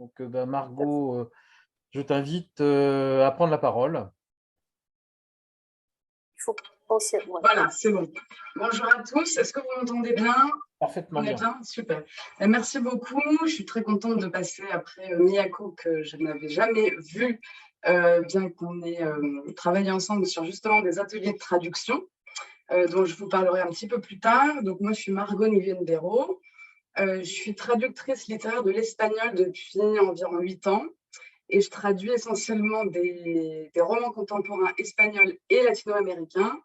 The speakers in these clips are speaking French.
Donc, Margot, je t'invite à prendre la parole. Il faut penser. Ouais. Voilà, c'est bon. Bonjour à tous. Est-ce que vous m'entendez bien? Parfaitement On est bien, super. Merci beaucoup. Je suis très contente de passer après Miyako, que je n'avais jamais vu, bien qu'on ait travaillé ensemble sur justement des ateliers de traduction, dont je vous parlerai un petit peu plus tard. Donc, moi, je suis Margot Nivienne-Béraud. Je suis traductrice littéraire de l'espagnol depuis environ 8 ans. Et je traduis essentiellement des romans contemporains espagnols et latino-américains,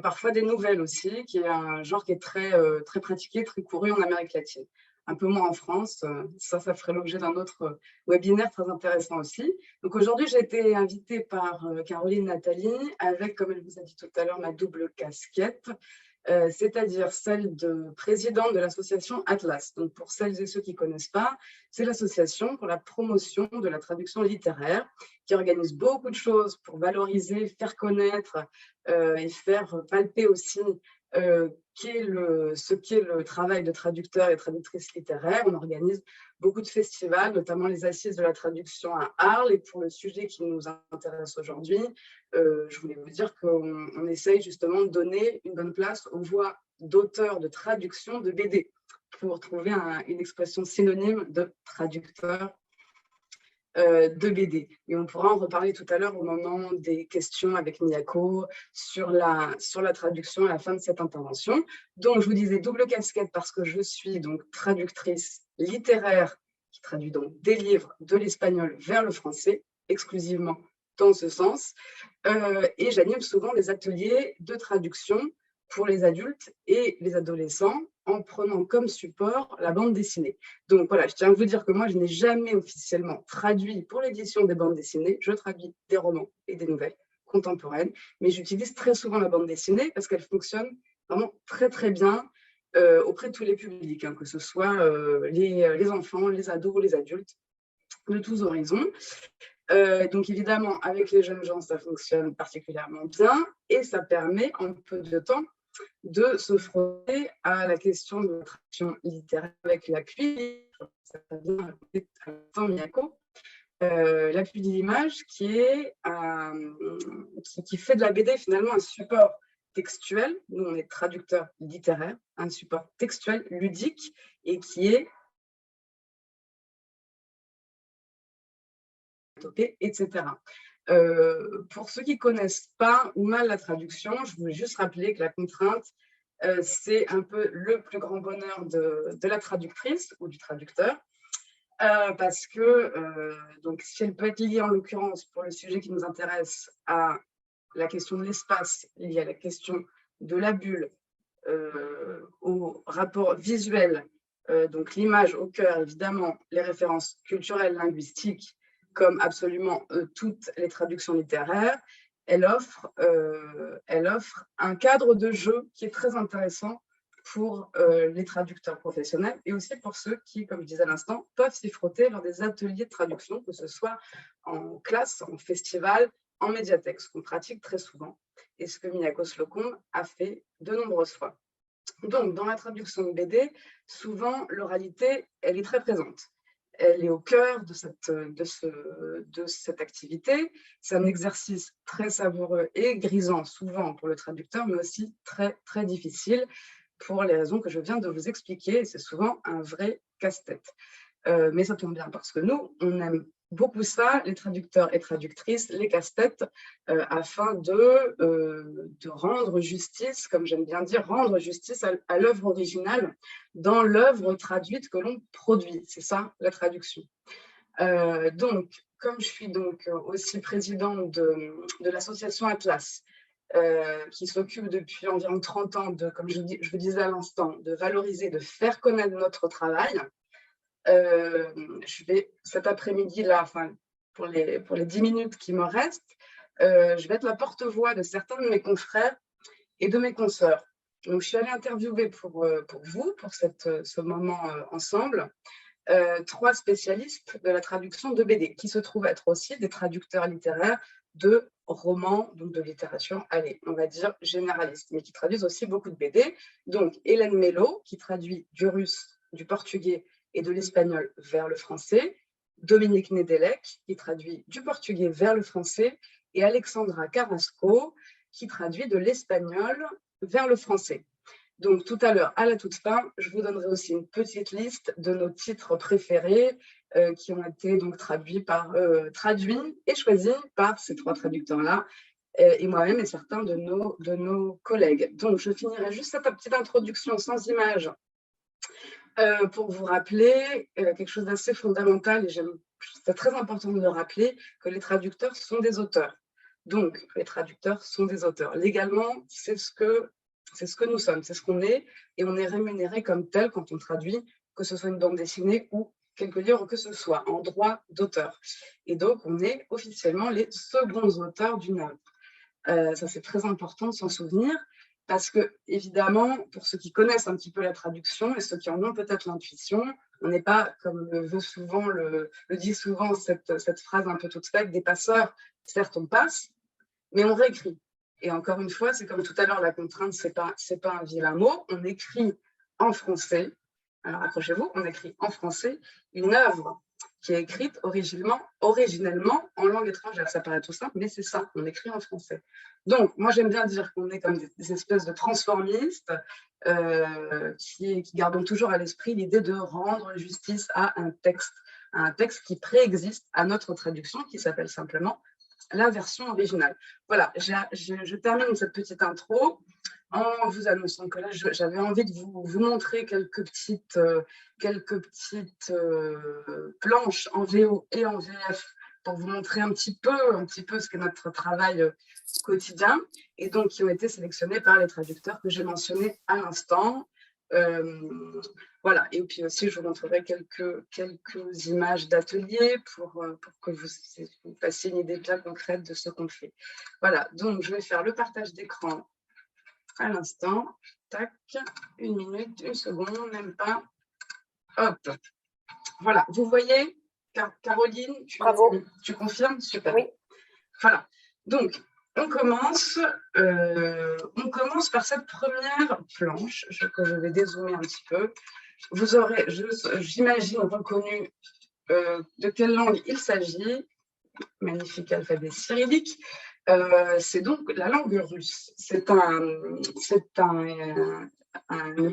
parfois des nouvelles aussi, qui est un genre qui est très, très pratiqué, très couru en Amérique latine. Un peu moins en France, ça ferait l'objet d'un autre webinaire très intéressant aussi. Donc aujourd'hui, j'ai été invitée par Caroline Nathalie avec, comme elle vous a dit tout à l'heure, ma double casquette, c'est-à-dire celle de présidente de l'association Atlas. Donc, pour celles et ceux qui ne connaissent pas, c'est l'association pour la promotion de la traduction littéraire qui organise beaucoup de choses pour valoriser, faire connaître et faire palper aussi ce qu'est le travail de traducteur et traductrice littéraire. On organise beaucoup de festivals, notamment les Assises de la traduction à Arles. Et pour le sujet qui nous intéresse aujourd'hui, je voulais vous dire qu'on essaye justement de donner une bonne place aux voix d'auteurs de traduction de BD pour trouver une expression synonyme de traducteur de BD. Et on pourra en reparler tout à l'heure au moment des questions avec Miyako sur la traduction à la fin de cette intervention. Donc, je vous disais double casquette parce que je suis donc traductrice littéraire qui traduit donc des livres de l'espagnol vers le français, exclusivement dans ce sens. Et j'anime souvent des ateliers de traduction pour les adultes et les adolescents en prenant comme support la bande dessinée. Donc voilà, je tiens à vous dire que moi, je n'ai jamais officiellement traduit pour l'édition des bandes dessinées. Je traduis des romans et des nouvelles contemporaines, mais j'utilise très souvent la bande dessinée parce qu'elle fonctionne vraiment très, très bien auprès de tous les publics, hein, que ce soit les enfants, les ados, les adultes, de tous horizons. Donc évidemment, avec les jeunes gens, ça fonctionne particulièrement bien et ça permet en peu de temps de se frotter à la question de la traduction littéraire avec l'appui, l'appui de l'image qui fait de la BD finalement un support textuel. Nous, on est traducteur littéraire, un support textuel, ludique, et qui est etc. Pour ceux qui ne connaissent pas ou mal la traduction, je voulais juste rappeler que la contrainte, c'est un peu le plus grand bonheur de la traductrice ou du traducteur, parce que donc, si elle peut être liée en l'occurrence pour le sujet qui nous intéresse à la question de l'espace, liée à la question de la bulle, au rapport visuel, donc l'image au cœur, évidemment, les références culturelles, linguistiques, comme absolument toutes les traductions littéraires, elle offre un cadre de jeu qui est très intéressant pour les traducteurs professionnels et aussi pour ceux qui, comme je disais à l'instant, peuvent s'y frotter lors des ateliers de traduction, que ce soit en classe, en festival, en médiathèque, ce qu'on pratique très souvent et ce que Miyako Slocum a fait de nombreuses fois. Donc, dans la traduction de BD, souvent, l'oralité, elle est très présente. Elle est au cœur de cette activité. C'est un exercice très savoureux et grisant, souvent pour le traducteur, mais aussi très, très difficile pour les raisons que je viens de vous expliquer. C'est souvent un vrai casse-tête. Mais ça tombe bien parce que nous, on aime beaucoup ça, les traducteurs et traductrices, les casse-têtes, afin de rendre justice, comme j'aime bien dire, rendre justice à l'œuvre originale dans l'œuvre traduite que l'on produit. C'est ça, la traduction. Donc, comme je suis donc aussi présidente de l'association Atlas, qui s'occupe depuis environ 30 ans, comme je vous disais à l'instant, de valoriser, de faire connaître notre travail, je vais cet après-midi-là, enfin, pour les 10 minutes qui me restent, je vais être la porte-voix de certains de mes confrères et de mes consoeurs. Donc, je suis allée interviewer pour vous, pour ce moment ensemble, 3 spécialistes de la traduction de BD, qui se trouvent être aussi des traducteurs littéraires de romans, donc de littérature, allez, on va dire généraliste, mais qui traduisent aussi beaucoup de BD. Donc, Hélène Mello, qui traduit du russe, du portugais et de l'espagnol vers le français, Dominique Nedelec, qui traduit du portugais vers le français, et Alexandra Carrasco, qui traduit de l'espagnol vers le français. Donc, tout à l'heure, à la toute fin, je vous donnerai aussi une petite liste de nos titres préférés qui ont été donc traduits et choisis par ces 3 traducteurs-là, et moi-même et certains de nos collègues. Donc, je finirai juste cette petite introduction sans images pour vous rappeler quelque chose d'assez fondamental, et c'est très important de le rappeler, que les traducteurs sont des auteurs. Donc, les traducteurs sont des auteurs. Légalement, c'est ce que nous sommes, c'est ce qu'on est, et on est rémunéré comme tel quand on traduit, que ce soit une bande dessinée ou quelques livres que ce soit, en droit d'auteur. Et donc, on est officiellement les seconds auteurs d'une œuvre. Ça, c'est très important de s'en souvenir, parce que, évidemment, pour ceux qui connaissent un petit peu la traduction et ceux qui en ont peut-être l'intuition, on n'est pas, comme le dit souvent cette phrase un peu toute faite, des passeurs. Certes, on passe, mais on réécrit. Et encore une fois, c'est comme tout à l'heure, la contrainte, c'est pas un vilain mot. On écrit en français. Alors, accrochez-vous, on écrit en français une œuvre qui est écrite originellement en langue étrangère. Ça paraît tout simple, mais c'est ça, on écrit en français. Donc, moi, j'aime bien dire qu'on est comme des espèces de transformistes qui gardons toujours à l'esprit l'idée de rendre justice à un texte qui préexiste à notre traduction, qui s'appelle simplement la version originale. Voilà, je termine cette petite intro en vous annonçant que là, j'avais envie de vous montrer quelques petites planches en VO et en VF pour vous montrer un petit peu ce qu'est notre travail quotidien, et donc qui ont été sélectionnés par les traducteurs que j'ai mentionnés à l'instant. Voilà, et puis aussi je vous montrerai quelques images d'atelier pour que vous fassiez une idée bien concrète de ce qu'on fait. Voilà, donc je vais faire le partage d'écran à l'instant. Tac, 1 minute, 1 seconde, même pas. Hop, voilà, vous voyez, Caroline, tu confirmes? Super. Oui. Voilà, donc on commence par cette première planche que je vais dézoomer un petit peu. Vous aurez, j'imagine, reconnu de quelle langue il s'agit. Magnifique alphabet cyrillique. C'est donc la langue russe. C'est une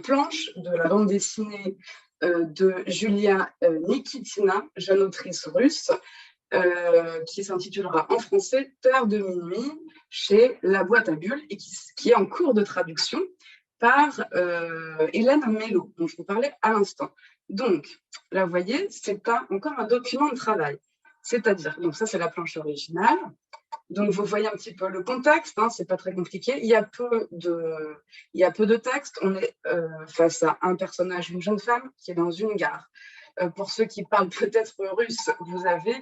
planche de la bande dessinée de Julia Nikitina, jeune autrice russe, qui s'intitulera en français Terre de minuit chez La Boîte à Bulles, et qui est en cours de traduction par Hélène Mello, dont je vous parlais à l'instant. Donc, là, vous voyez, c'est encore un document de travail. C'est-à-dire, donc ça, c'est la planche originale. Donc, vous voyez un petit peu le contexte, hein, c'est pas très compliqué. Il y a peu de texte. On est face à un personnage, une jeune femme, qui est dans une gare. Pour ceux qui parlent peut-être russe, vous avez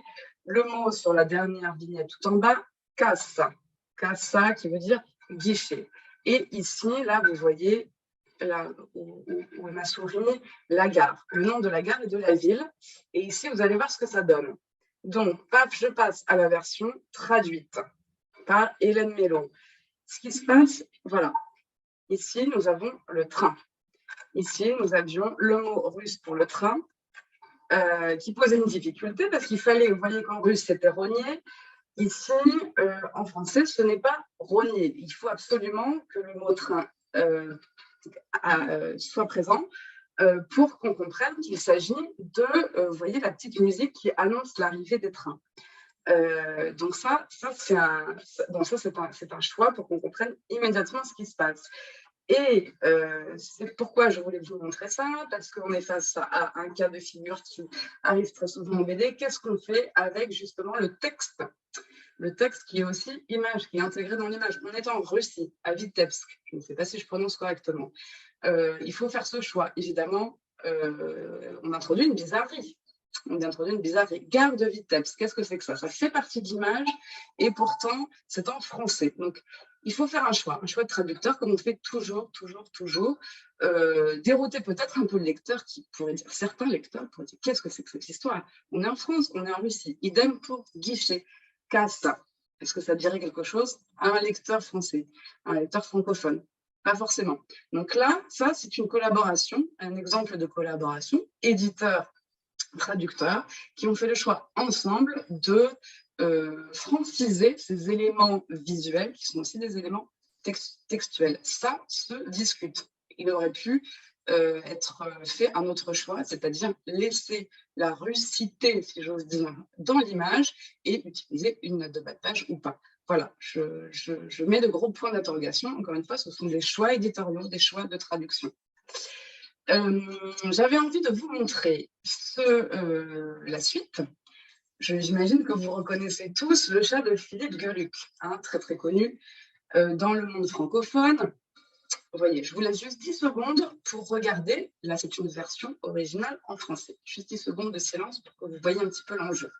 le mot sur la dernière vignette tout en bas, kassa. Kassa, qui veut dire guichet. Et ici, là, vous voyez, là, où est ma souris, la gare. Le nom de la gare et de la ville. Et ici, vous allez voir ce que ça donne. Donc, paf, je passe à la version traduite par Hélène Mello. Ce qui se passe, voilà. Ici, nous avons le train. Ici, nous avions le mot russe pour le train, qui posait une difficulté parce qu'il fallait, vous voyez qu'en russe, c'était rogner. Ici, en français, ce n'est pas rogner. Il faut absolument que le mot train soit présent pour qu'on comprenne qu'il s'agit de, vous voyez, la petite musique qui annonce l'arrivée des trains. Donc ça c'est un choix pour qu'on comprenne immédiatement ce qui se passe. Et c'est pourquoi je voulais vous montrer ça, parce qu'on est face à un cas de figure qui arrive très souvent en BD. Qu'est-ce qu'on fait avec justement le texte qui est aussi image, qui est intégré dans l'image? On est en Russie, à Vitebsk, je ne sais pas si je prononce correctement. Il faut faire ce choix. Évidemment, on introduit une bizarrerie. Gare de Vitebsk, qu'est-ce que c'est que ça? Ça fait partie d'image et pourtant, c'est en français. Donc, il faut faire un choix de traducteur, comme on fait toujours. Dérouter peut-être un peu le lecteur qui pourrait dire, certains lecteurs pourraient dire, qu'est-ce que c'est que cette histoire? On est en France, on est en Russie. Idem pour guichet, kassa. Est-ce que ça dirait quelque chose à un lecteur français, un lecteur francophone? Pas forcément. Donc là, ça, c'est une collaboration, un exemple de collaboration, éditeur traducteurs qui ont fait le choix ensemble de franciser ces éléments visuels qui sont aussi des éléments textuels. Ça se discute. Il aurait pu être fait un autre choix, c'est-à-dire laisser la rue citée, si j'ose dire, dans l'image et utiliser une note de bas de page ou pas. Voilà, je mets de gros points d'interrogation. Encore une fois, ce sont des choix éditoriaux, des choix de traduction. J'avais envie de vous montrer la suite. J'imagine que vous reconnaissez tous le chat de Philippe Geluck, hein, très très connu dans le monde francophone. Vous voyez, je vous laisse juste 10 secondes pour regarder. Là, c'est une version originale en français. Juste 10 secondes de silence pour que vous voyez un petit peu l'enjeu.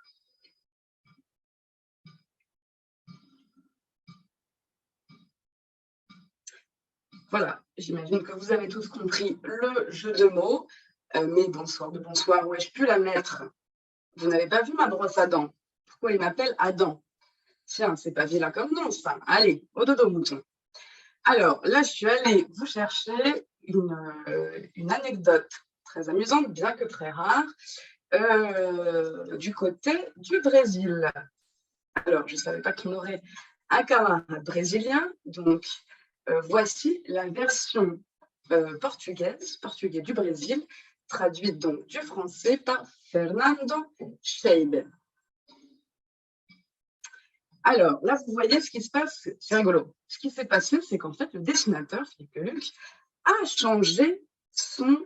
Voilà, j'imagine que vous avez tous compris le jeu de mots. Mais bonsoir, où ai-je pu la mettre? Vous n'avez pas vu ma brosse à dents? Pourquoi il m'appelle Adam? Tiens, c'est pas vilain comme nom, ça. Allez, au dodo mouton. Alors, là, je suis allée vous chercher une anecdote très amusante, bien que très rare, du côté du Brésil. Alors, je ne savais pas qu'on aurait un camarade brésilien, donc voici la version portugais du Brésil, traduite donc du français par Fernando Scheibe. Alors, là, vous voyez ce qui se passe, c'est rigolo. Ce qui s'est passé, c'est qu'en fait, le dessinateur, Philippe Geluck, a changé son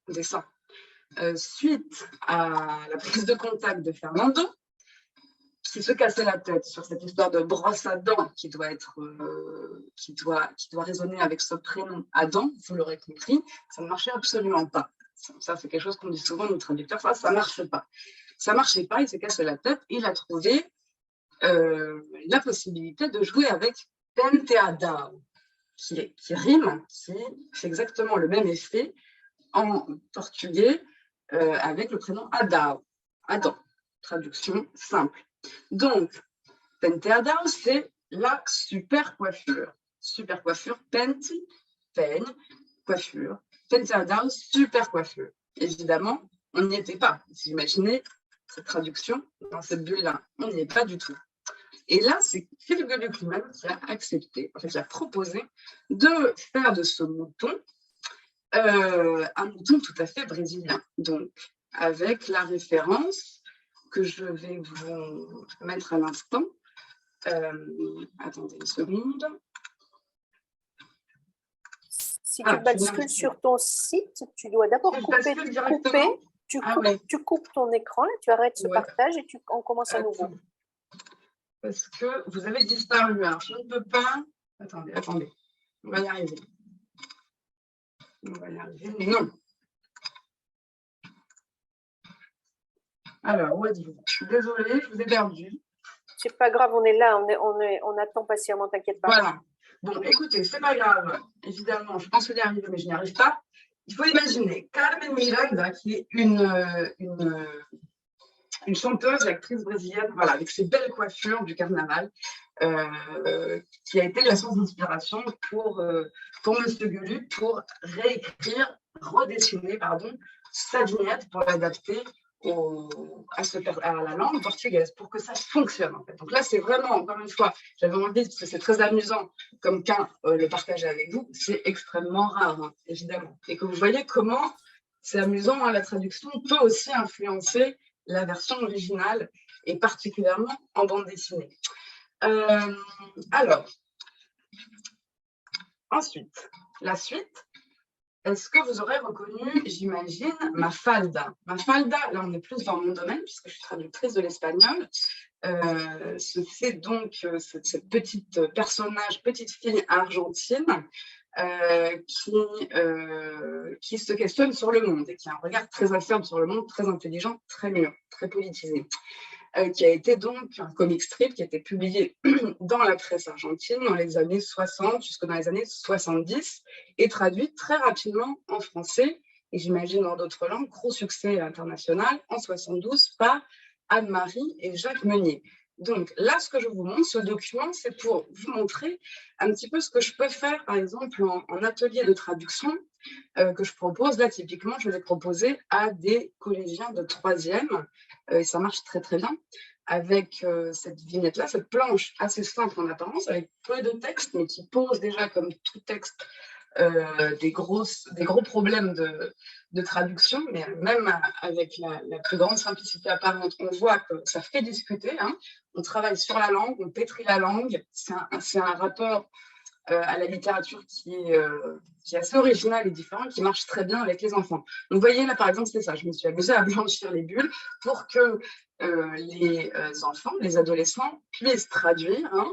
dessin. Suite à la prise de contact de Fernando, qui se cassait la tête sur cette histoire de brosse à dents qui doit résonner avec ce prénom Adam, vous l'aurez compris, ça ne marchait absolument pas. Ça, c'est quelque chose qu'on dit souvent aux traducteurs, ça ne marche pas. Ça ne marchait pas, il s'est cassé la tête, il a trouvé la possibilité de jouer avec penteadão, qui rime, qui fait exactement le même effet en portugais avec le prénom Adão. Adam, traduction simple. Donc, penteadão, c'est la super coiffure. Super coiffure, pente, peigne, coiffure. Penteadão, super coiffure. Évidemment, on n'y était pas. Vous imaginez cette traduction dans cette bulle-là. On n'y est pas du tout. Et là, c'est Philippe Geluck lui-même qui a accepté, en fait, qui a proposé de faire de ce mouton un mouton tout à fait brésilien. Donc, avec la référence que je vais vous mettre à l'instant. Attendez une seconde. Si tu bascules sur ton site, tu dois d'abord couper. Tu coupes ton écran, tu arrêtes ce partage et on commence à nouveau. Parce que vous avez disparu. Alors, je ne peux pas... Attendez. On va y arriver. Mais non. Alors, où êtes-vous? Je suis désolée, je vous ai perdu. C'est pas grave, on est là, on attend patiemment, t'inquiète pas. Voilà. Bon, écoutez, c'est pas grave. Évidemment, je pense que j'y arrive, mais je n'y arrive pas. Il faut imaginer Carmen Miranda, qui est une chanteuse et actrice brésilienne, voilà, avec ses belles coiffures du carnaval, qui a été la source d'inspiration pour M. Geluck pour redessiner sa vignette pour l'adapter à la langue portugaise, pour que ça fonctionne en fait. Donc là, c'est vraiment, encore une fois, j'avais envie, parce que c'est très amusant, comme le partager avec vous, c'est extrêmement rare, hein, évidemment. Et que vous voyez comment c'est amusant, hein, la traduction peut aussi influencer la version originale, et particulièrement en bande dessinée. Alors, ensuite, la suite. Est-ce que vous aurez reconnu, j'imagine, Mafalda? Mafalda, là on est plus dans mon domaine puisque je suis traductrice de l'espagnol. C'est donc cette petite fille argentine qui se questionne sur le monde et qui a un regard très acerbe sur le monde, très intelligent, très mûr, très politisé. Qui a été donc un comic strip qui a été publié dans la presse argentine dans les années 60 jusque dans les années 70 et traduit très rapidement en français et j'imagine dans d'autres langues, gros succès international en 72 par Anne-Marie et Jacques Meunier. Donc là, ce que je vous montre, ce document, c'est pour vous montrer un petit peu ce que je peux faire, par exemple, en atelier de traduction que je propose. Là, typiquement, je vais proposer à des collégiens de 3e, et ça marche très, très bien, avec cette vignette-là, cette planche assez simple en apparence, avec peu de texte, mais qui pose déjà, comme tout texte, des gros problèmes de traduction, mais même avec la plus grande simplicité apparente, on voit que ça fait discuter, hein. On travaille sur la langue, on pétrit la langue, c'est un rapport à la littérature qui est assez original et différent, qui marche très bien avec les enfants. Donc, vous voyez, là, par exemple, c'est ça. Je me suis amusée à blanchir les bulles pour que les enfants, les adolescents puissent traduire, hein,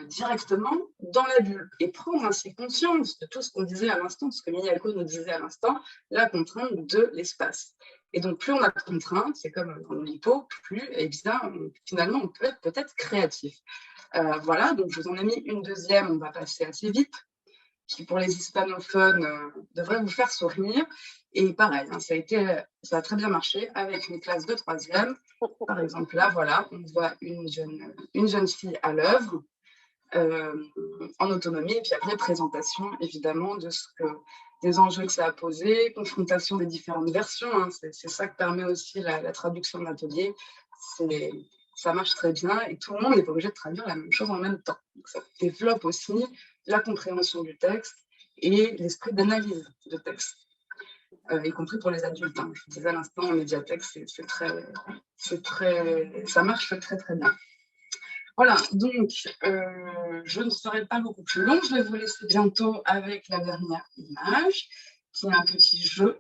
directement dans la bulle et prendre ainsi conscience de tout ce qu'on disait à l'instant, ce que Miyako nous disait à l'instant, la contrainte de l'espace. Et donc, plus on a de contraintes, c'est comme dans l'hypo, plus, eh bien, finalement, on peut être peut-être créatif. Voilà, donc je vous en ai mis une deuxième, on va passer assez vite, qui pour les hispanophones devrait vous faire sourire. Et pareil, hein, ça a très bien marché avec une classe de 3e. Par exemple, là, voilà, on voit une jeune fille à l'œuvre, en autonomie, et puis après, présentation, évidemment, des enjeux que ça a posé, confrontation des différentes versions, hein, c'est ça que permet aussi la traduction de l'atelier. Ça marche très bien et tout le monde n'est pas obligé de traduire la même chose en même temps. Donc, ça développe aussi la compréhension du texte et l'esprit d'analyse de texte, y compris pour les adultes, hein. Je vous disais à l'instant, en médiathèque, ça marche très, très bien. Voilà, donc je ne serai pas beaucoup plus long. Je vais vous laisser bientôt avec la dernière image, qui est un petit jeu.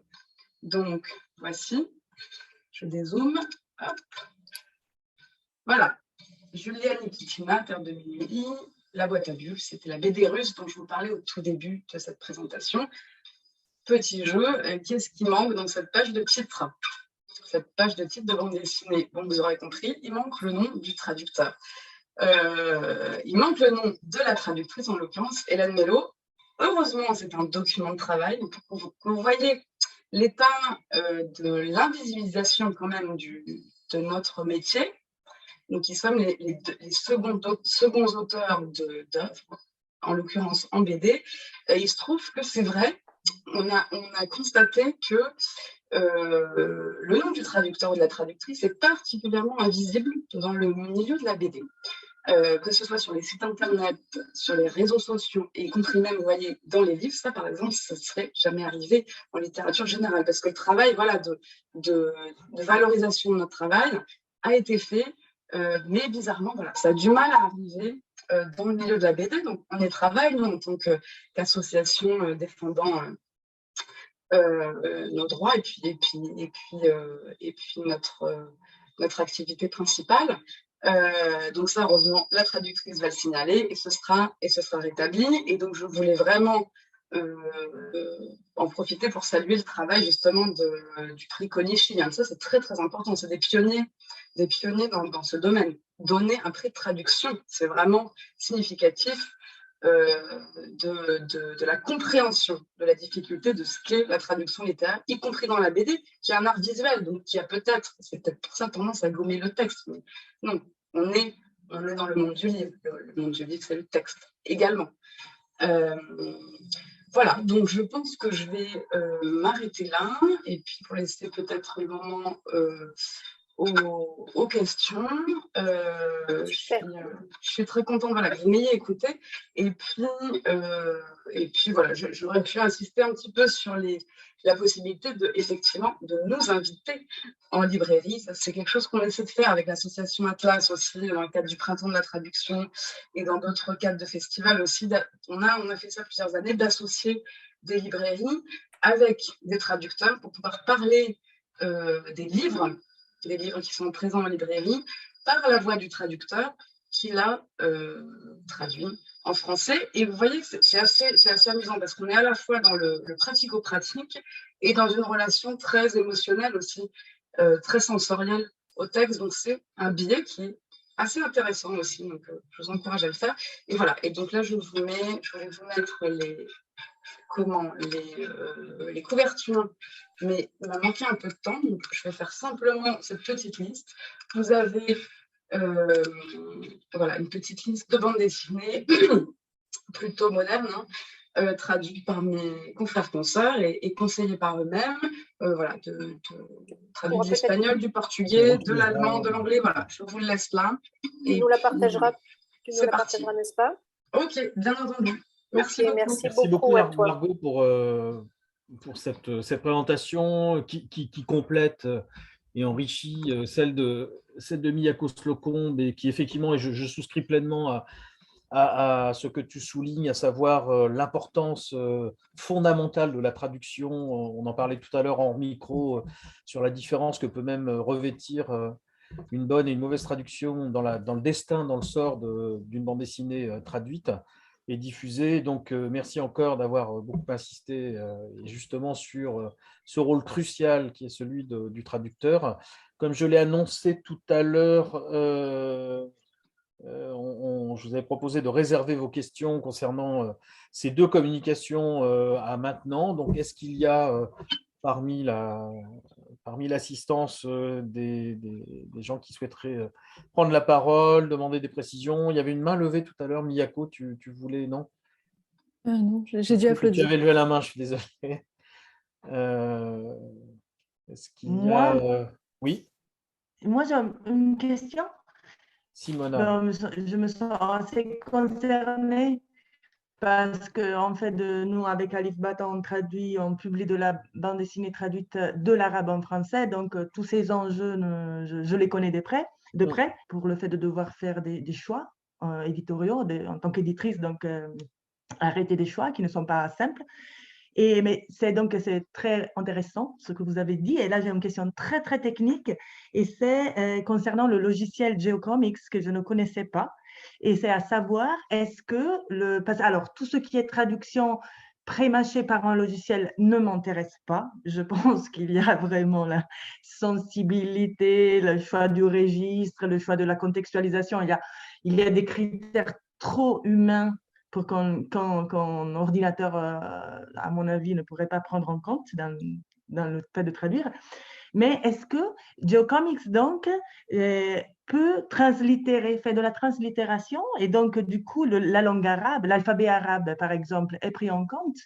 Donc, voici, je dézoome. Hop. Voilà, Julia Nikitina, Terre de minuit, La boîte à bulles, c'était la BD russe dont je vous parlais au tout début de cette présentation. Petit jeu, qu'est-ce qui manque dans cette page de titre? Cette page de titre de bande dessinée. Bon, vous aurez compris, il manque le nom du traducteur. Il manque le nom de la traductrice, en l'occurrence, Hélène Mello. Heureusement, c'est un document de travail. Pour que vous voyez l'état de l'invisibilisation quand même de notre métier. Donc, qui sommes les seconds auteurs d'œuvres, en l'occurrence en BD. Il se trouve que c'est vrai, on a constaté que le nom du traducteur ou de la traductrice est particulièrement invisible dans le milieu de la BD. Que ce soit sur les sites internet, sur les réseaux sociaux, et y compris même, vous voyez, dans les livres, ça, par exemple, ça ne serait jamais arrivé en littérature générale, parce que le travail, voilà, de valorisation de notre travail a été fait, mais bizarrement, voilà, ça a du mal à arriver dans le milieu de la BD. Donc, on y travaille, nous, en tant qu'association défendant nos droits et puis notre activité principale. Donc ça, heureusement, la traductrice va le signaler et ce sera rétabli. Et donc, je voulais vraiment en profiter pour saluer le travail justement du prix Konishi. Ça, c'est très, très important. C'est des pionniers dans ce domaine. Donner un prix de traduction, c'est vraiment significatif de la compréhension de la difficulté de ce qu'est la traduction littéraire, y compris dans la BD, qui est un art visuel, donc qui a c'est peut-être pour ça tendance à gommer le texte. Mais non, on est dans le monde du livre. Le monde du livre, c'est le texte également. Voilà, donc je pense que je vais m'arrêter là, et puis pour laisser peut-être le moment aux questions. Je suis très contente, voilà, que vous m'ayez écouté. Et puis voilà, j'aurais pu insister un petit peu sur la possibilité effectivement de nous inviter en librairie. Ça, c'est quelque chose qu'on essaie de faire avec l'association Atlas aussi, dans le cadre du Printemps de la traduction et dans d'autres cadres de festivals aussi. On a fait ça plusieurs années, d'associer des librairies avec des traducteurs pour pouvoir parler des livres qui sont présents en librairie, par la voix du traducteur qui l'a traduit en français. Et vous voyez que c'est assez amusant parce qu'on est à la fois dans le pratico-pratique et dans une relation très émotionnelle aussi, très sensorielle au texte. Donc, c'est un biais qui est assez intéressant aussi. Donc, je vous encourage à le faire. Et voilà. Et donc là, je vais vous mettre les couvertures, mais il m'a manqué un peu de temps, donc je vais faire simplement cette petite liste. Vous avez Voilà, une petite liste de bandes dessinées plutôt modernes, traduites par mes confrères consoeurs et conseillées par eux-mêmes. Voilà, traduites de l'espagnol, du portugais, de l'allemand, de l'anglais. Voilà, je vous le laisse là. Tu nous la partageras, n'est-ce pas? Ok, bien entendu. Merci beaucoup. Merci beaucoup, à toi. Margot, pour cette présentation qui complète et enrichit celle de Miyako Slocombe, et qui effectivement, et je souscris pleinement à ce que tu soulignes, à savoir l'importance fondamentale de la traduction. On en parlait tout à l'heure en micro sur la différence que peut même revêtir une bonne et une mauvaise traduction dans le destin, dans le sort d'une bande dessinée traduite et diffusée. Donc, merci encore d'avoir beaucoup insisté justement sur ce rôle crucial qui est celui du traducteur. Comme je l'ai annoncé tout à l'heure, je vous avais proposé de réserver vos questions concernant ces deux communications à maintenant. Donc, est-ce qu'il y a parmi l'assistance des gens qui souhaiteraient prendre la parole, demander des précisions? Il y avait une main levée tout à l'heure. Miyako, tu voulais, non? Non, j'ai dû applaudir. Tu avais levé la main, je suis désolé. Est-ce qu'il y a… Oui, Moi, j'ai une question. Simona. Je me sens assez concernée parce que, en fait, nous, avec Alif Bata, on publie de la bande dessinée traduite de l'arabe en français. Donc, tous ces enjeux, je les connais de près, pour le fait de devoir faire des choix éditoriaux en tant qu'éditrice. Donc, arrêter des choix qui ne sont pas simples. Mais c'est très intéressant ce que vous avez dit. Et là, j'ai une question très, très technique. Et c'est concernant le logiciel Geocomics que je ne connaissais pas. Et c'est à savoir, est-ce que alors, tout ce qui est traduction pré-mâchée par un logiciel ne m'intéresse pas. Je pense qu'il y a vraiment la sensibilité, le choix du registre, le choix de la contextualisation. Il y a des critères trop humains pour qu'un ordinateur, à mon avis, ne pourrait pas prendre en compte dans le fait de traduire. Mais est-ce que Geocomics, donc, peut translittérer, fait de la translittération, et donc, du coup, la langue arabe, l'alphabet arabe, par exemple, est pris en compte?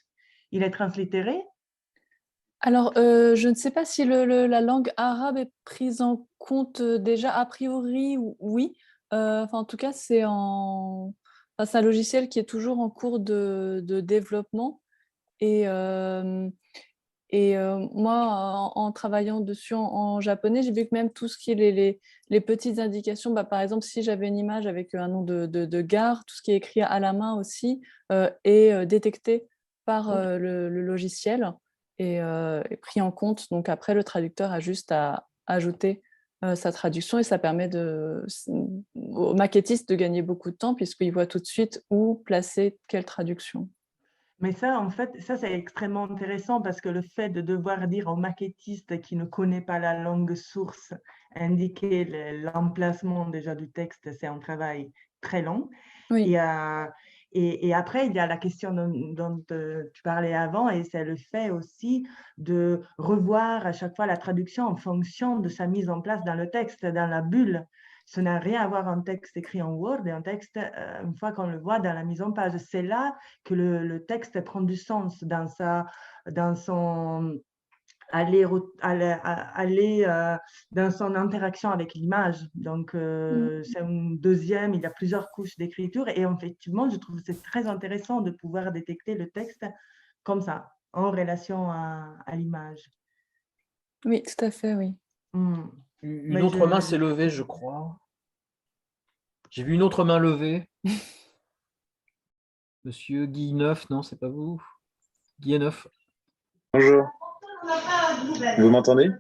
Il est translittéré? Alors, je ne sais pas si la langue arabe est prise en compte déjà, a priori, oui. En tout cas, c'est un logiciel qui est toujours en cours de développement. Et moi, en travaillant dessus en japonais, j'ai vu que même tout ce qui est les petites indications, par exemple, si j'avais une image avec un nom de gare, tout ce qui est écrit à la main aussi est détecté par le logiciel et est pris en compte. Donc après, le traducteur a juste à ajouter sa traduction, et ça permet aux maquettistes de gagner beaucoup de temps puisqu'ils voient tout de suite où placer quelle traduction. Mais ça, en fait, c'est extrêmement intéressant parce que le fait de devoir dire au maquettiste qui ne connaît pas la langue source, indiquer l'emplacement déjà du texte, c'est un travail très long. Oui. Et après, il y a la question dont tu parlais avant, et c'est le fait aussi de revoir à chaque fois la traduction en fonction de sa mise en place dans le texte, dans la bulle. Ce n'a rien à voir un texte écrit en Word et un texte, une fois qu'on le voit dans la mise en page. C'est là que le texte prend du sens dans son dans son interaction avec l'image. Donc, c'est une deuxième, il y a plusieurs couches d'écriture. Et effectivement, je trouve que c'est très intéressant de pouvoir détecter le texte comme ça, en relation à l'image. Oui, tout à fait, oui. Une autre main s'est levée, je crois. J'ai vu une autre main levée. Monsieur Guy Neuf, non, c'est pas vous. Guy Neuf. Bonjour. Vous m'entendez?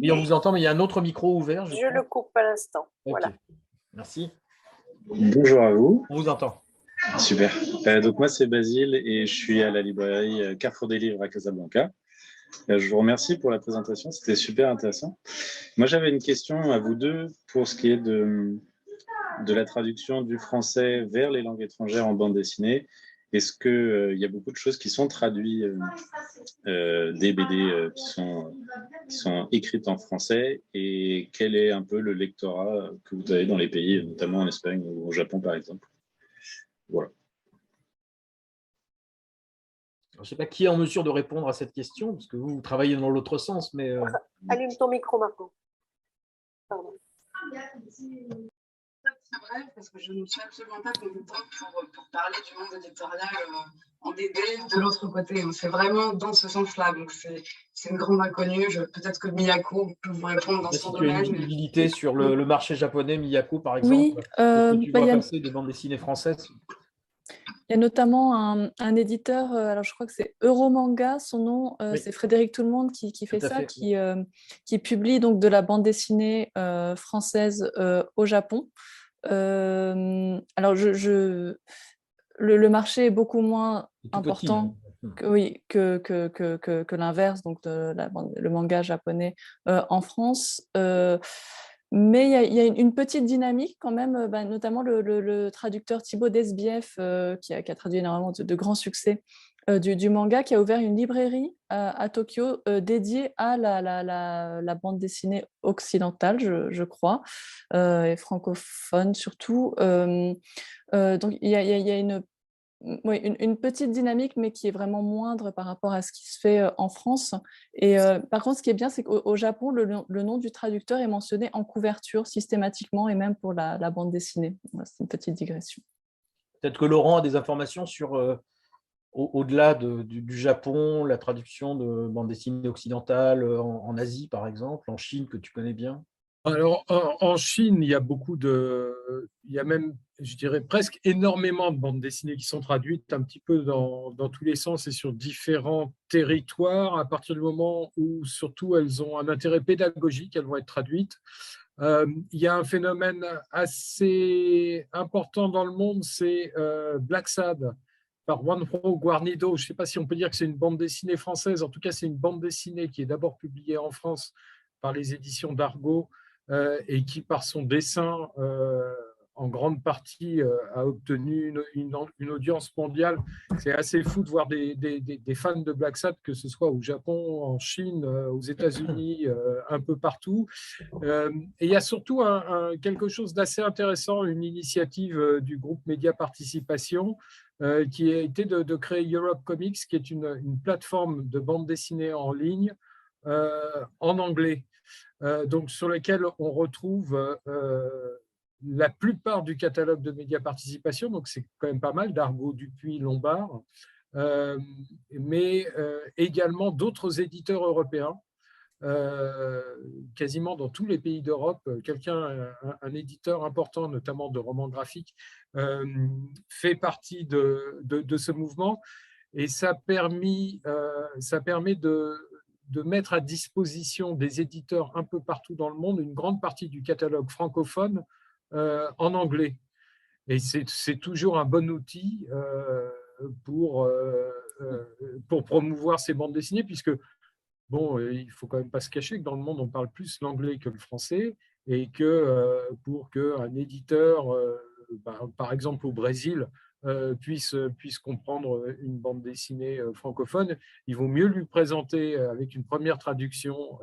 Oui, on vous entend, mais il y a un autre micro ouvert. Je le coupe à l'instant. Okay. Voilà. Merci. Bonjour à vous. On vous entend. Super. Donc moi, c'est Basile et je suis à la librairie Carrefour des Livres à Casablanca. Je vous remercie pour la présentation, c'était super intéressant. Moi, j'avais une question à vous deux pour ce qui est de la traduction du français vers les langues étrangères en bande dessinée Est-ce qu'il y a beaucoup de choses qui sont traduites, des BD qui sont écrites en français, et quel est un peu le lectorat que vous avez dans les pays, notamment en Espagne ou au Japon, par exemple? Voilà. Je ne sais pas qui est en mesure de répondre à cette question, parce que vous travaillez dans l'autre sens, mais… Allume ton micro, Marco. Pardon. C'est vrai, parce que je ne suis absolument pas compétente pour parler du monde éditorial en BD de l'autre côté. C'est vraiment dans ce sens-là. Donc, c'est une grande inconnue. Peut-être que Miyako peut vous répondre dans son Si tu as domaine. une visibilité sur le marché japonais, Miyako, par Oui, exemple, est-ce que tu vois y a- passer des bandes dessinées françaises? Il y a notamment un éditeur, alors je crois que c'est Euromanga, son nom, Oui. c'est Frédéric Tout-le-Monde qui fait Tout à ça, fait, qui publie donc de la bande dessinée française au Japon. Alors le marché est beaucoup moins C'est tout important petit. que l'inverse, donc le manga japonais en France. Mais il y a une petite dynamique quand même, notamment le traducteur Thibaut Desbief, qui a traduit énormément de grands succès du manga, qui a ouvert une librairie à Tokyo dédiée à la bande dessinée occidentale, je crois, et francophone surtout. Donc il y a une petite dynamique, mais qui est vraiment moindre par rapport à ce qui se fait en France. Et par contre, ce qui est bien, c'est qu'au Japon, le nom du traducteur est mentionné en couverture systématiquement, et même pour la bande dessinée. Voilà, c'est une petite digression. Peut-être que Laurent a des informations sur, au-delà du Japon, la traduction de bande dessinée occidentale en Asie, par exemple, en Chine, que tu connais bien. Alors, en Chine, il y a même, je dirais, presque énormément de bandes dessinées qui sont traduites un petit peu dans tous les sens et sur différents territoires, à partir du moment où, surtout, elles ont un intérêt pédagogique, elles vont être traduites. Il y a un phénomène assez important dans le monde, c'est Black Sad par Juanjo Guarnido. Je ne sais pas si on peut dire que c'est une bande dessinée française. En tout cas, c'est une bande dessinée qui est d'abord publiée en France par les éditions d'Argo, et qui, par son dessin, en grande partie, a obtenu une audience mondiale. C'est assez fou de voir des fans de Black Sad, que ce soit au Japon, en Chine, aux États-Unis, un peu partout. Et il y a surtout quelque chose d'assez intéressant, une initiative du groupe Média Participation, qui a été de créer Europe Comics, qui est une plateforme de bande dessinée en ligne en anglais. Donc sur lesquels on retrouve la plupart du catalogue de Média Participation, donc c'est quand même pas mal, d'Argo, Dupuis, Lombard, mais également d'autres éditeurs européens, quasiment dans tous les pays d'Europe. Un éditeur important, notamment de romans graphiques, fait partie de ce mouvement, et ça permet de mettre à disposition des éditeurs un peu partout dans le monde une grande partie du catalogue francophone en anglais. Et c'est toujours un bon outil pour promouvoir ces bandes dessinées, puisque, bon, il ne faut quand même pas se cacher que dans le monde, on parle plus l'anglais que le français, et que pour qu'un éditeur, par exemple au Brésil, puisse comprendre une bande dessinée francophone, il vaut mieux lui présenter avec une première traduction,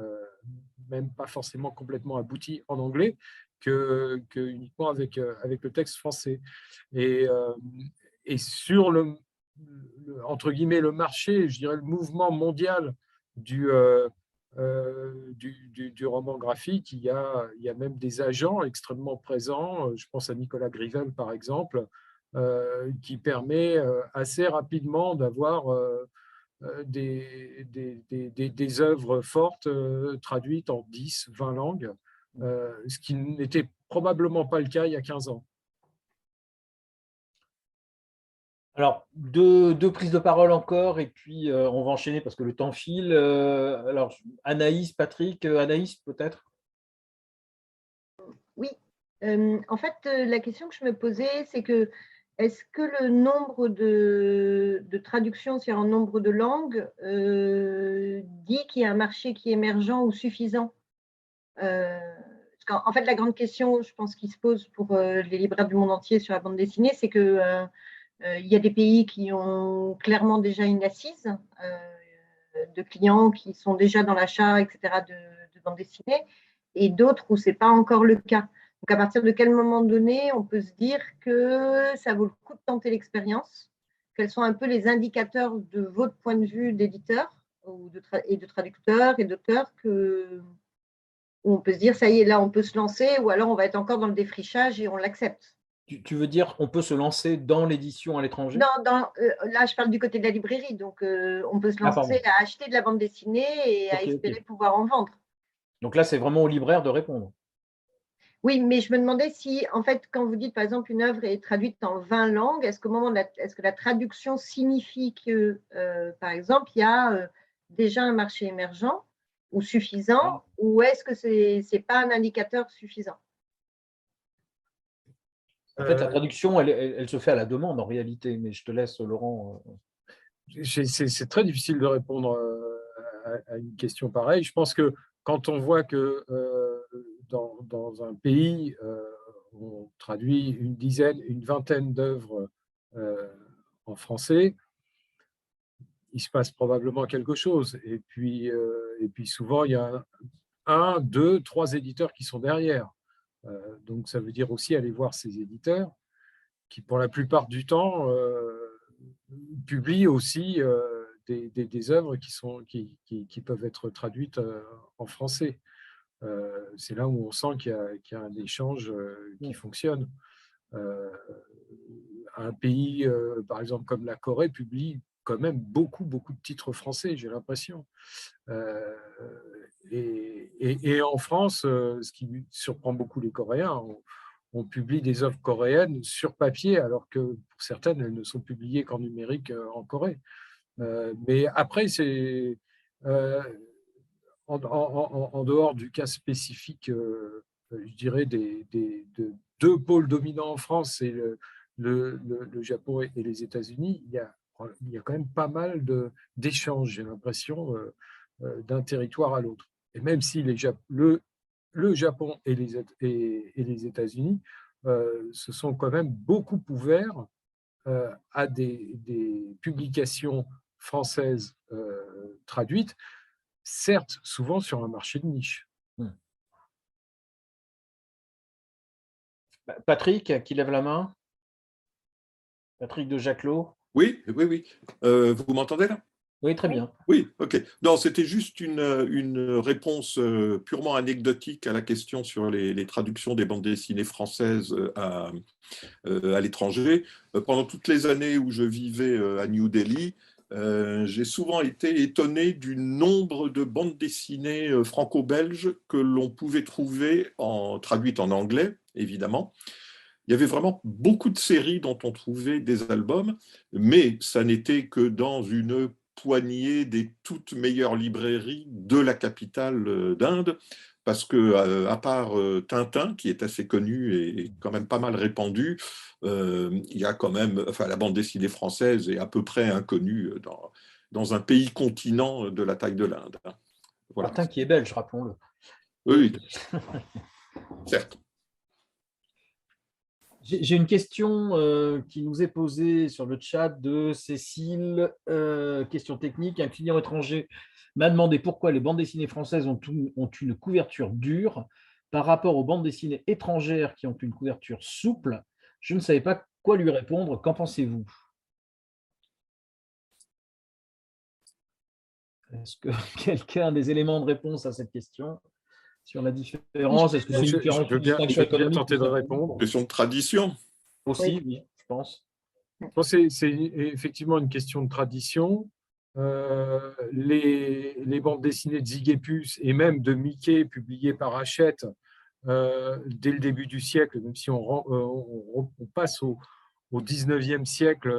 même pas forcément complètement aboutie en anglais, que uniquement avec le texte français. Et sur entre guillemets, le marché, je dirais le mouvement mondial du roman graphique, il y a même des agents extrêmement présents. Je pense à Nicolas Grivel, par exemple, qui permet assez rapidement d'avoir des œuvres fortes traduites en 10, 20 langues, ce qui n'était probablement pas le cas il y a 15 ans. Alors, deux prises de parole encore, et puis on va enchaîner parce que le temps file. Alors, Anaïs, Patrick, Anaïs peut-être? Oui, en fait, la question que je me posais, c'est que est-ce que le nombre de traductions, c'est-à-dire en nombre de langues, dit qu'il y a un marché qui est émergent ou suffisant? En fait, la grande question, je pense, qui se pose pour les libraires du monde entier sur la bande dessinée, c'est que Il y a des pays qui ont clairement déjà une assise de clients qui sont déjà dans l'achat, etc., de bande dessinée, et d'autres où ce n'est pas encore le cas. Donc, à partir de quel moment donné, on peut se dire que ça vaut le coup de tenter l'expérience? Quels sont un peu les indicateurs de votre point de vue d'éditeur et de traducteur et d'auteur où on peut se dire, ça y est, là, on peut se lancer, ou alors on va être encore dans le défrichage et on l'accepte? Tu veux dire on peut se lancer dans l'édition à l'étranger? Non, là, je parle du côté de la librairie. Donc, on peut se lancer à acheter de la bande dessinée et à espérer pouvoir en vendre. Donc là, c'est vraiment au libraire de répondre. Oui, mais je me demandais si, en fait, quand vous dites, par exemple, une œuvre est traduite en 20 langues, est-ce que la traduction signifie que, par exemple, il y a déjà un marché émergent ou suffisant, ou est-ce que ce n'est pas un indicateur suffisant? En fait, la traduction, elle se fait à la demande en réalité, mais je te laisse, Laurent. C'est très difficile de répondre à une question pareille. Je pense que quand on voit que dans un pays, on traduit une dizaine, une vingtaine d'œuvres en français, il se passe probablement quelque chose. Et puis souvent, il y a un, deux, trois éditeurs qui sont derrière. Donc, ça veut dire aussi aller voir ces éditeurs qui, pour la plupart du temps, publient aussi des œuvres qui peuvent être traduites en français. C'est là où on sent qu'il y a un échange qui fonctionne. Un pays, par exemple, comme la Corée, publie quand même beaucoup de titres français, j'ai l'impression. Et en France, ce qui surprend beaucoup les Coréens, on publie des œuvres coréennes sur papier, alors que pour certaines, elles ne sont publiées qu'en numérique en Corée. Mais après, c'est en dehors du cas spécifique, je dirais, de deux pôles dominants en France, c'est le Japon et les États-Unis, il y a quand même pas mal d'échanges, j'ai l'impression, d'un territoire à l'autre. Et même si le Japon et les États-Unis se sont quand même beaucoup ouverts à des publications françaises traduites, certes, souvent sur un marché de niche. Patrick, qui lève la main. Patrick de Jaclot. Oui. Vous m'entendez là? Oui, très bien. Oui, ok. Non, c'était juste une réponse purement anecdotique à la question sur les traductions des bandes dessinées françaises à l'étranger. Pendant toutes les années où je vivais à New Delhi, j'ai souvent été étonné du nombre de bandes dessinées franco-belges que l'on pouvait trouver traduites en anglais, évidemment. Il y avait vraiment beaucoup de séries dont on trouvait des albums, mais ça n'était que dans une poignée des toutes meilleures librairies de la capitale d'Inde, parce que à part Tintin, qui est assez connu et quand même pas mal répandu, il y a quand même, enfin, la bande dessinée française est à peu près inconnue dans un pays continent de la taille de l'Inde. Voilà. Tintin qui est belge, rappelons-le. Oui, certes. J'ai une question qui nous est posée sur le chat de Cécile. Question technique. Un client étranger m'a demandé pourquoi les bandes dessinées françaises ont une couverture dure par rapport aux bandes dessinées étrangères qui ont une couverture souple. Je ne savais pas quoi lui répondre. Qu'en pensez-vous? Est-ce que quelqu'un a des éléments de réponse à cette question? Sur la différence, est-ce que c'est une différence de distinction économique? Tenter de répondre. Question de tradition. Aussi, oui, je pense. C'est effectivement une question de tradition. Les bandes dessinées de Zigépus et même de Mickey publiées par Hachette dès le début du siècle, même si on passe au 19e siècle,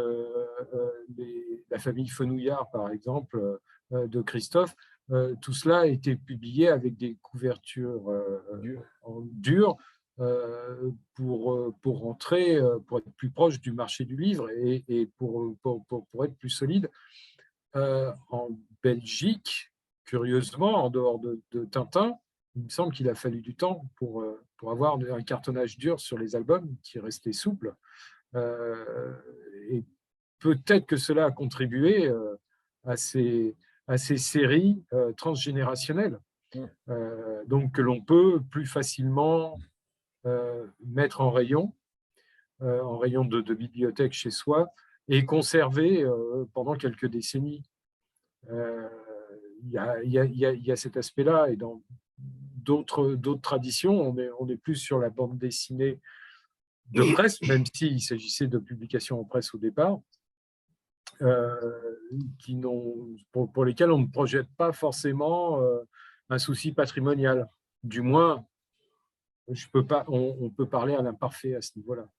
la famille Fenouillard, par exemple, de Christophe, tout cela a été publié avec des couvertures en dur pour entrer, pour être plus proche du marché du livre et pour être plus solide. En Belgique, curieusement, en dehors de Tintin, il me semble qu'il a fallu du temps pour avoir un cartonnage dur sur les albums qui restait souple. Et peut-être que cela a contribué à ces séries transgénérationnelles, donc que l'on peut plus facilement mettre en rayon de bibliothèque chez soi et conserver pendant quelques décennies. Il y a cet aspect-là, et dans d'autres traditions, on est plus sur la bande dessinée de presse, même s'il s'agissait de publications en presse au départ, pour lesquelles on ne projette pas forcément un souci patrimonial. Du moins, on peut parler à l'imparfait à ce niveau-là.